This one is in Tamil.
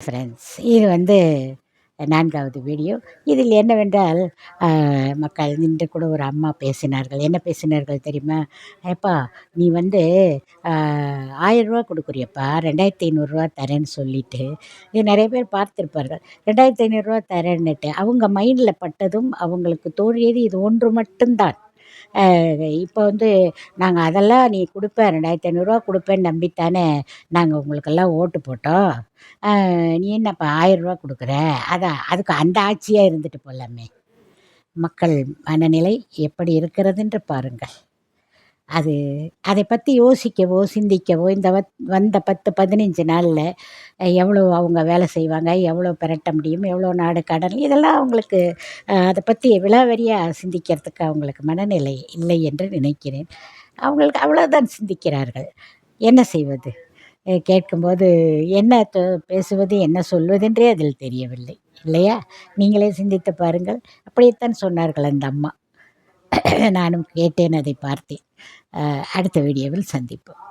ஃப்ரெண்ட்ஸ், இது வந்து 4வது வீடியோ. இதில் என்னவென்றால், அ மக்கள் இன்று கூட ஒரு அம்மா பேசினார்கள். என்ன பேசினார்கள் தெரியுமா? "ஏப்பா, நீ வந்து அ ரூ. 1000 குடுக்குறியப்பா, ரூ. 2500 தரேன்னு சொல்லிட்டு." இது நெறைய பேர் பார்த்திருப்பார்கள். ரூ. 2500 தரேன்னுட்டு, அவங்க மைண்ட்ல பட்டதும் அவங்களுக்கு தோன்றியது இது ஒன்று மட்டும் தான். இப்போ வந்து நாங்க அதெல்லாம் நீ குடுப்ப, ரூ. 2500 குடுப்பேன்னு நம்பித்தானே நாங்க உங்களுக்கெல்லாம் ஓட்டு போட்டோம். நீ என்னப்பா ரூ. 1000 குடுக்குற? அதான் அதுக்கு அந்த ஆட்சியா இருந்துட்டு போலாமே. மக்கள் மனநிலை எப்படி இருக்கிறதென்று பாருங்கள். அது அதை பத்தி யோசிக்கவோ, சிந்திக்கவோ இந்த வந்த 10, 15 நாள்ல எவ்வளோ அவங்க வேலை செய்வாங்க, எவ்வளோ பெரட்ட முடியும், எவ்வளோ நாடு கடன் இதெல்லாம் அவங்களுக்கு அத பத்தி விலாவரியா சிந்திக்கிறதுக்கு அவங்களுக்கு மனநிலை இல்லை என்று நினைக்கிறேன். அவங்களுக்கு அவ்வளோதான் சிந்திக்கிறார்கள். என்ன செய்வது? கேட்கும்போது என்ன பேசுவது, என்ன சொல்வதென்றே அதில் தெரியவில்லை. இல்லையா? நீங்களே சிந்தித்து பாருங்கள். அப்படித்தான் சொன்னார்கள் அந்த அம்மா. நானும் கேட்டேன், அதை பார்த்தேன். அடுத்த வீடியோவில் சந்திப்போம்.